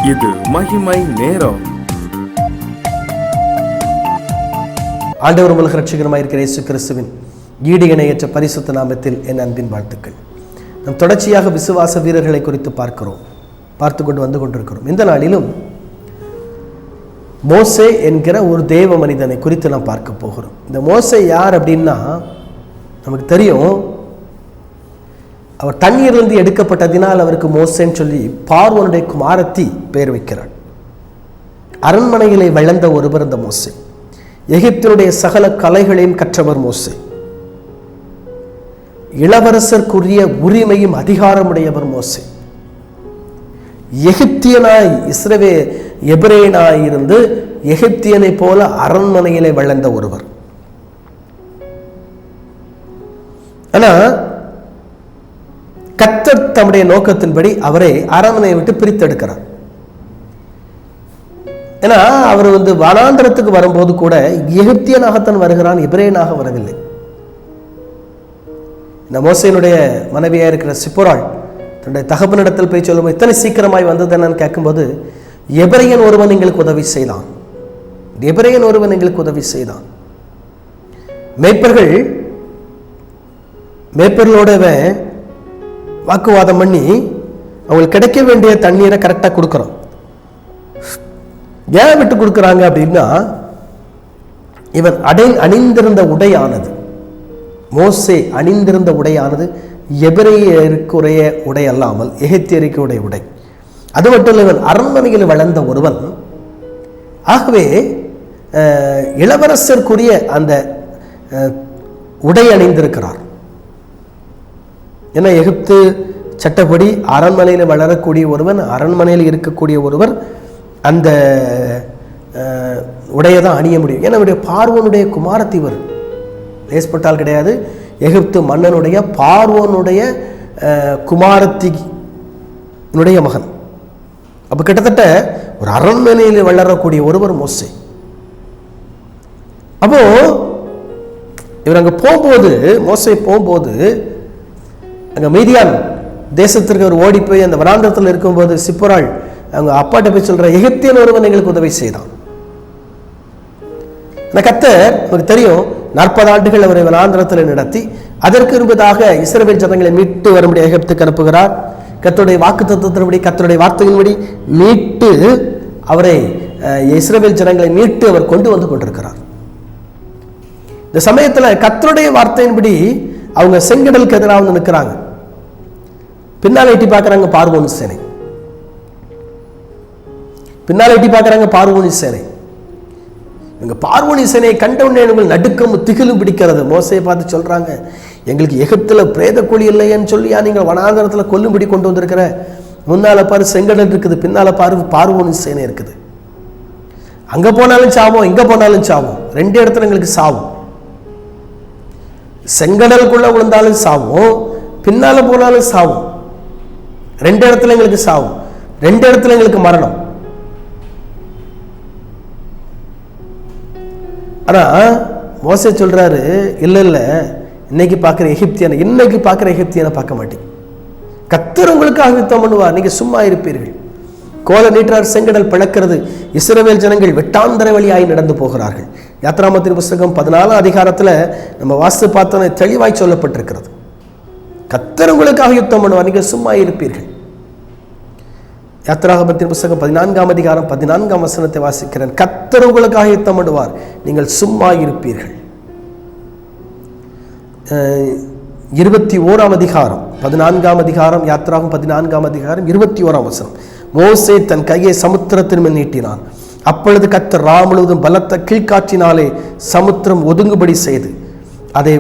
இது மகிமை நேரம். ஆண்டவர் உலக ரட்சகருமாய் இருக்கிற இயேசு கிறிஸ்துவின் ஈடு இணையற்ற பரிசுத்த நாமத்தில் என் அன்பின் வாழ்த்துக்கள். நாம் தொடர்ச்சியாக விசுவாச வீரர்களை குறித்து பார்த்து கொண்டு வந்து கொண்டிருக்கிறோம். இந்த நாளிலும் மோசே என்கிற ஒரு தேவ மனிதனை குறித்து நாம் பார்க்க போகிறோம். இந்த மோசே யார் அப்படின்னா நமக்கு தெரியும். அவர் தண்ணீரிலிருந்து எடுக்கப்பட்டதினால் அவருக்கு மோசேன்னு சொல்லி பார்வோனுடைய குமாரத்தி பெயர் வைக்கிறார். அரண்மனைகளை வளர்ந்த ஒருவர் இந்த மோசே. எகிப்தினுடைய சகல கலைகளையும் கற்றவர் மோசே. இளவரசருக்குரிய உரிமையும் அதிகாரமுடையவர் மோசே. எகிப்தியனாய் எபிரேயனாய் இருந்து எகிப்தியனை போல அரண்மனையிலே வளர்ந்த ஒருவர். ஆனா கர்த்தர் தம்முடைய நோக்கத்தின்படி அவரை அரண்மனையை விட்டு பிரித்தெடுக்கிறார். ஏன்னா அவர் வனாந்திரத்துக்கு வரும்போது கூட எகிப்தியனாகத்தான் வருகிறான், எபிரேயனாக வரவில்லை. இந்த மோசேனுடைய மனைவியாக இருக்கிற சிப்போராள் தன்னுடைய தகப்பனிடத்தில் போய் சொல்லும், இத்தனை சீக்கிரமாய் வந்தது என்னன்னு கேட்கும்போது, எபிரேயன் ஒருவன் எங்களுக்கு உதவி செய்தான், எபிரேயன் ஒருவன் எங்களுக்கு உதவி செய்தான். மேய்ப்பர்களோட வாக்குவாதம் பண்ணி அவங்களுக்கு கிடைக்க வேண்டிய தண்ணீரை கரெக்டாக கொடுக்குறோம். ஏன் விட்டு கொடுக்குறாங்க அப்படின்னா, இவன் அணிந்திருந்த உடையானது, மோசே அணிந்திருந்த உடையானது எபிரேயருக்குரிய உடை அல்லாமல் எகிப்தியருக்குடைய உடை. அது மட்டும் இல்லை, இவன் அரண்மனையில் வளர்ந்த ஒருவன். ஆகவே இளவரசருக்குரிய அந்த உடை அணிந்திருக்கிறார். ஏன்னா எகிப்து சட்டப்படி அரண்மனையில் வளரக்கூடிய ஒருவன், அரண்மனையில் இருக்கக்கூடிய ஒருவர் அந்த உடையை தான் அணிய முடியும். ஏன்னா அவருடைய பார்வோனுடைய குமாரத்தி வரும், லேஸ்பட்டால் கிடையாது. எகிப்து மன்னனுடைய பார்வோனுடைய குமாரத்தினுடைய மகன். அப்போ கிட்டத்தட்ட ஒரு அரண்மனையில் வளரக்கூடிய ஒருவர் மோசே. அப்போ இவர் அங்கே போகும்போது, மோசே போகும்போது அங்கே மீதியான் தேசத்திற்கு அவர் ஓடி போய் அந்த வனாந்திரத்தில் இருக்கும்போது சிப்போராள் அவங்க அப்பாட்ட போய் சொல்ற, எகிப்தியன் ஒருவன் எங்களுக்கு உதவி செய்தான். அந்த கர்த்தர் நமக்கு தெரியும் 40 ஆண்டுகள் அவரை வனாந்திரத்தில் நடத்தி அதற்கு இருப்பதாக இஸ்ரவேல் ஜனங்களை மீட்டு வரும்படி எகிப்துக்கு அனுப்புகிறார். கர்த்தருடைய வாக்கு தத்துவத்தின்படி, கர்த்தருடைய வார்த்தையின்படி மீட்டு அவரை இஸ்ரவேல் ஜனங்களை மீட்டு அவர் கொண்டு வந்து கொண்டிருக்கிறார். இந்த சமயத்தில் கர்த்தருடைய வார்த்தையின்படி அவங்க செங்கடலுக்கு எதிராக நிற்கிறாங்க. பின்னால் எட்டி பார்க்குறாங்க பார்வோன் சேனை, பின்னால் எட்டி பார்க்குறாங்க பார்வோனி சேனை. இவங்க பார்வோனி சேனையை கண்டவுடனே உங்கள் நடுக்கம் திகிலும் பிடிக்கிறது. மோசையை பார்த்து சொல்றாங்க, எங்களுக்கு எகிப்தில் பிரேத குழி இல்லைன்னு சொல்லியா நீங்கள் வனாந்தரத்தில் கொல்லும்படி கொண்டு வந்திருக்கிற? முன்னால பாரு செங்கடல் இருக்குது, பின்னால பாரு பார்வோனி சேனை இருக்குது. அங்க போனாலும் சாவோம், இங்க போனாலும் சாவோம், 2 இடத்துல எங்களுக்கு சாவும். செங்கடலுக்குள்ள விழுந்தாலும் சாவும், பின்னால போனாலும் சாவும். 2 இடத்துல எங்களுக்கு சாவும், 2 இடத்துல எங்களுக்கு மரணம். ஆனா மோசே சொல்றாரு, இல்ல இன்னைக்கு பார்க்குற எகிப்தியனை பார்க்க மாட்டேன். கர்த்தர் உங்களுக்காக யுத்தம் பண்ணுவார், நீங்க சும்மா இருப்பீர்கள். கோல நீட்டார், செங்கடல் பிளக்கிறது, இஸ்ரவேல் ஜனங்கள் வெட்டாந்தர வழியாய் நடந்து போகிறார்கள். யாத்ராமத்தின் புஸ்தகம் 14 அதிகாரத்துல நம்ம வாஸ்து பார்த்தோம், தெளிவாய் சொல்லப்பட்டிருக்கிறது. கர்த்தர் உங்களுக்காக யுத்தம் பண்ணுவார், நீங்கள் சும்மா இருப்பீர்கள். யாத்ராகமத்தின் புஸ்தகம் 14 அதிகாரம் 14 வசனத்தை வாசிக்கிறேன். கர்த்தர் உங்களுக்காக யுத்தம் பண்ணுவார், நீங்கள் சும்மா இருப்பீர்கள். 21 அதிகாரம் 14 அதிகாரம் யாத்ராகம் 14 அதிகாரம் 21 வசனம். மோசே தன் கையை சமுத்திரத்தின் மேல் நீட்டினான். அப்பொழுது கர்த்தர் முழுவதும் பலத்த கீழ்காற்றினாலே சமுத்திரம் ஒதுங்குபடி செய்து அதை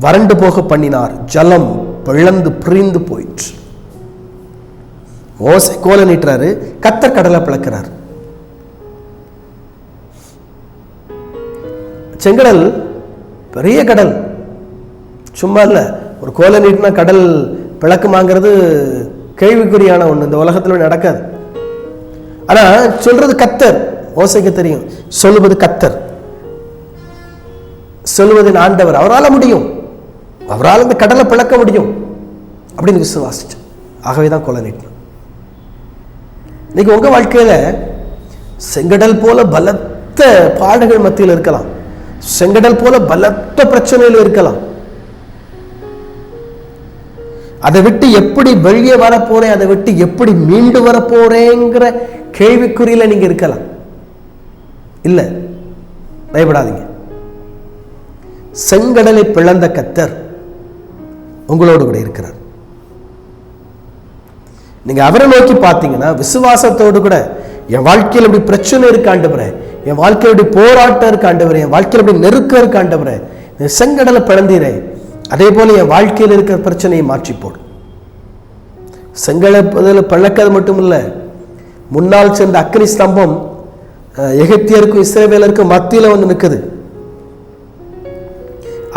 வறண்டு போக பண்ணினார். ஜலம் பிளந்து பிரிந்து போயிற்று. மோசே கோல நீட்டுறாரு, கர்த்தர் கடலை பிளக்கிறார். செங்கடல் பெரிய கடல், சும்மா இல்ல. ஒரு கோல நீட்டினா கடல் பிளக்குமாங்கிறது கேள்விக்குறியான ஒண்ணு, இந்த உலகத்துல நடக்காது. ஆனா சொல்றது கர்த்தர். மோசேக்கு தெரியும், சொல்லுவது கர்த்தர், சொல்லுவதின் ஆண்டவர். அவரால் முடியும், அவரால் இந்த கடலை பிளக்க முடியும் அப்படின்னு விசுவாசிச்சு. ஆகவே தான் கொலை நீட்டினான். இன்னைக்கு உங்க வாழ்க்கையில செங்கடல் போல பலத்த பாடுகள் மத்தியில் இருக்கலாம், செங்கடல் போல பலத்த பிரச்சனையில் இருக்கலாம். அதை விட்டு எப்படி வெளியே வரப்போறேன், அதை விட்டு எப்படி மீண்டு வரப்போறேங்கிற கேள்விக்குறியில நீங்க இருக்கலாம். இல்ல, பயப்படாதீங்க. செங்கடலை பிளந்த கர்த்தர் உங்களோடு கூட இருக்கிறார். நீங்க அவரை நோக்கி பார்த்தீங்கன்னா விசுவாசத்தோடு கூட, என் வாழ்க்கையில் இப்படி பிரச்சனை இருக்கு ஆண்டவரே, என் வாழ்க்கையில் இப்படி போராட்டம் இருக்கு ஆண்டவரே, என் வாழ்க்கையில் இப்படி நெருக்கம் இருக்கு ஆண்டவரே, செங்கடலை பிளந்தீரே, அதே போல என் வாழ்க்கையில் இருக்கிற பிரச்சனையை மாற்றி போடும். செங்கடலை பிளக்கிறது மட்டும் இல்ல, முன்னால் சென்ற அக்கினி ஸ்தம்பம் எகிப்தியருக்கும் இஸ்ரவேலருக்கும் மத்தியில வந்து நிற்குது.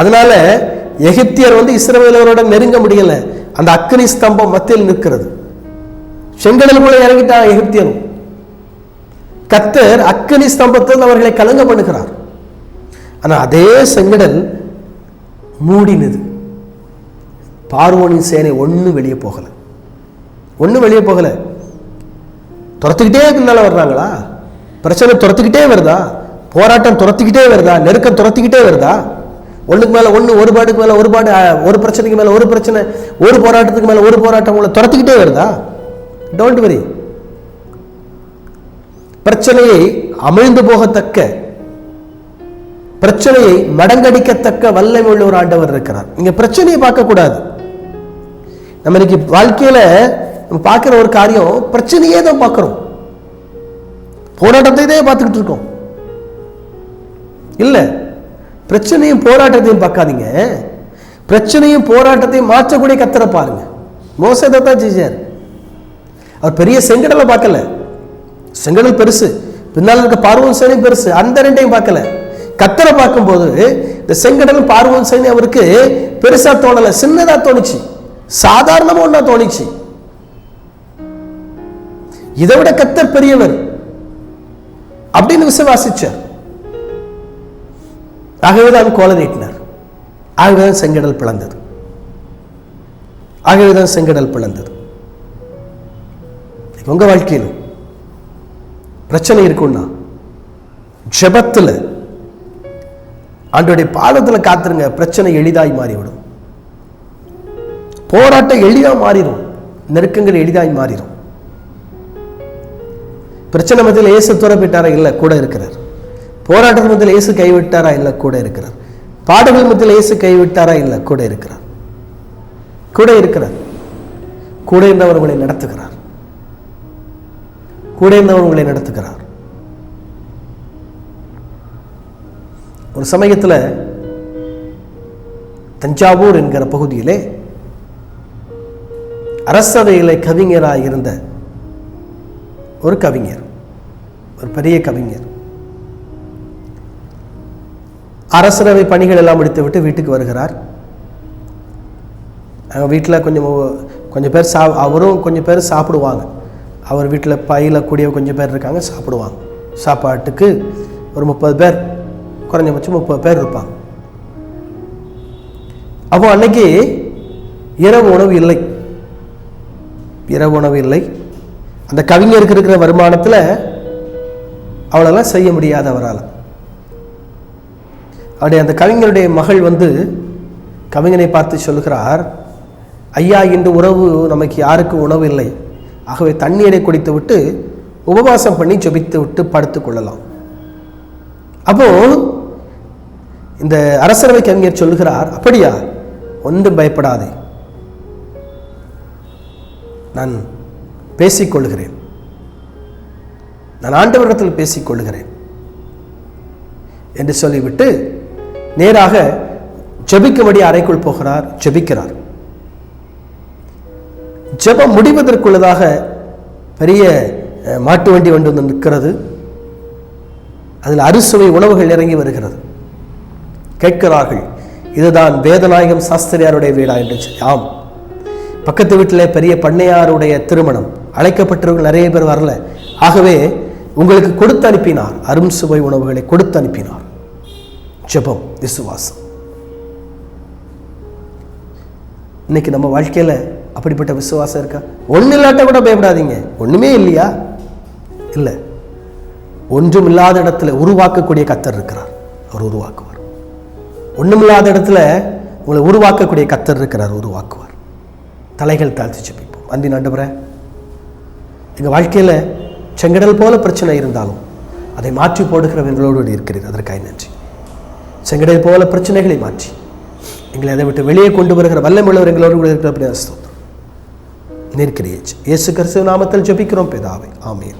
அதனால எகிப்தியர் வந்து இஸ்ரவேலரோட நெருங்க முடியல, அந்த அக்கினி ஸ்தம்பம் மத்தியில் நிற்கிறது. செங்கடலுக்குள்ள இறங்கிட்டான் எகிப்தியரும். கர்த்தர் அக்கினி ஸ்தம்பத்தில் அவர்களை கலங்க பண்ணுகிறார். ஆனா அதே செங்கடல் மூடினது. பார்வோனின் சேனை ஒன்னும் வெளியே போகல, ஒன்னும் வெளியே போகல. துரத்துக்கிட்டே பின்னால வர்றாங்களா? பிரச்சனை துரத்துக்கிட்டே வருதா? போராட்டம் துரத்துக்கிட்டே வருதா? நெருக்கம் துரத்துக்கிட்டே வருதா? ஒண்ணுக்கு மேல ஒண்ணு, ஒரு பாட்டுக்கு மேல ஒரு பாடு, ஒரு பிரச்சனைக்கு மேல ஒரு பிரச்சனை, ஒரு போராட்டத்துக்கு மேல ஒரு போராட்டம் உங்களை துரத்துக்கிட்டே வருதா? Don't worry. பிரச்சனையை அமிழ்ந்து போகத்தக்க, பிரச்சனையை மடங்கடிக்கத்தக்க வல்லமை உள்ள ஒரு ஆண்டவர் இருக்கிறார். இங்க பிரச்சனையை பார்க்க கூடாது. நம்ம இன்னைக்கு வாழ்க்கையில நம்ம பார்க்கிற ஒரு காரியம் பிரச்சனையே தான் பார்க்கிறோம், போராட்டத்தை தான் பார்த்துக்கிட்டு இருக்கோம். இல்ல, பிரச்சனையும் போராட்டத்தையும் பார்க்காதீங்க, பிரச்சனையும் போராட்டத்தையும் மாற்றக்கூடிய கர்த்தரை பாருங்க. மோசே தான் செஞ்சார். அவர் பெரிய செங்கடலை பார்க்கல, செங்கடல் பெருசு, பின்னால் இருக்க பார்வோன் சேனை பெருசு, அந்த ரெண்டையும் பார்க்கல. கர்த்தரை பார்க்கும்போது இந்த செங்கடல் பார்வோன் சேனை அவருக்கு பெருசா தோணல, சின்னதா தோணுச்சு, சாதாரணமா ஒண்ணா தோணுச்சு. இதை விட கர்த்தர் பெரியவர் அப்படின்னு விசுவாசிச்சார். ஆகவேதான் கோலை நீட்டினார், ஆகவேதான் செங்கடல் பிளந்தது, ஆகவேதான் செங்கடல் பிளந்தது. உங்க வாழ்க்கையிலும் பிரச்சனை இருக்குன்னா ஜெபத்துல ஆண்டவருடைய பாதத்துல காத்துருங்க. பிரச்சனை எளிதாய் மாறிவிடும், போராட்டம் எளிதா மாறிடும், நெருக்கங்கள் எளிதாய் மாறிடும். பிரச்சனை மத்தியில் இயேசு துறப்பிட்டாரா? இல்ல, கூட இருக்கிறார். போராட்டத்தின் மத்தியில் இயேசு கைவிட்டாரா? இல்ல, கூட இருக்கிறார். பாடுகள் மத்தியில் இயேசு கைவிட்டாரா? இல்ல, கூட இருக்கிறார். கூட இருக்கிறார். கூட இருந்தவர் உங்களை நடத்துகிறார், கூட இருந்தவர் உங்களை நடத்துகிறார். ஒரு சமயத்தில் தஞ்சாவூர் என்கிற பகுதியிலே அரசவையிலே கவிஞராக இருந்த ஒரு கவிஞர், ஒரு பெரிய கவிஞர், அரசரவை பணிகள் எல்லாம் முடித்து விட்டு வீட்டுக்கு வருகிறார். வீட்டில் கொஞ்சம் பேர் அவரும் கொஞ்சம் பேர் சாப்பிடுவாங்க. அவர் வீட்டில் பயிலக்கூடிய கொஞ்சம் பேர் இருக்காங்க, சாப்பிடுவாங்க. சாப்பாட்டுக்கு ஒரு 30 பேர், குறைஞ்சபட்சம் 30 பேர் இருப்பாங்க. அப்போ அன்னைக்கு இரவு உணவு இல்லை, இரவு உணவு இல்லை. அந்த கவிஞருக்கு இருக்கிற வருமானத்தில் அவளெல்லாம் செய்ய முடியாது அவரால். அவருடைய அந்த கவிஞருடைய மகள் வந்து கவிஞனை பார்த்து சொல்லுகிறார், ஐயா, இன்று உறவு நமக்கு யாருக்கும் உணவு இல்லை, ஆகவே தண்ணீரை குடித்து விட்டு உபவாசம் பண்ணி ஜெபித்து விட்டு படுத்துக் கொள்ளலாம். அப்போ இந்த அரசரவை கவிஞர் சொல்லுகிறார், அப்படியா, ஒன்றும் பயப்படாதே, நான் பேசிக்கொள்கிறேன், நான் ஆண்டவரிடத்தில் பேசிக்கொள்கிறேன் என்று சொல்லிவிட்டு நேராக ஜெபிக்கும்படி அறைக்குள் போகிறார். ஜெபிக்கிறார். ஜெபம் முடிவதற்குள்ளதாக பெரிய மாட்டு வண்டி வந்து நிற்கிறது. அதில் அறுசுவை உணவுகள் இறங்கி வருகிறது. கேட்கிறார்கள், இதுதான் வேதநாயகம் சாஸ்திரியாருடைய வீடா என்று. ஆம், பக்கத்து வீட்டில் பெரிய பண்ணையாருடைய திருமணம், அழைக்கப்பட்டவர்கள் நிறைய பேர் வரல, ஆகவே உங்களுக்கு கொடுத்து அனுப்பினார், அரும் சுவை உணவுகளை கொடுத்து அனுப்பினார். ஜெபம், விசுவாசம். இன்னைக்கு நம்ம வாழ்க்கையில அப்படிப்பட்ட விசுவாசம் இருக்கா? ஒண்ணு இல்லாட்ட கூட பயப்படாதீங்க. ஒண்ணுமே இல்லையா? இல்லை, ஒன்றும் இல்லாத இடத்துல உருவாக்கக்கூடிய கர்த்தர் இருக்கிறார். அவர் உருவாக்குவார். ஒன்றுமில்லாத இடத்துல உங்களை உருவாக்கக்கூடிய கர்த்தர் இருக்கிறார், உருவாக்குவார். தலைகள் தாழ்த்தி ஜெபிப்போம். அன்பின் ஆண்டவரே, எங்கள் வாழ்க்கையில் செங்கடல் போல பிரச்சனை இருந்தாலும் அதை மாற்றி போடுகிறவர்களோடு இருக்கிறீர். அதற்காக நன்றி. செங்கடல் போல பிரச்சனைகளை மாற்றி எங்களை அதை விட்டு வெளியே கொண்டு வருகிற வல்லமுள்ளவர் எங்களோடு கூட இருக்கிற ஸ்தோத்திரம். நீர் கிரியேச்சு. இயேசு கிறிஸ்து நாமத்தில் ஜெபிக்கிறோம் பிதாவே, ஆமென்.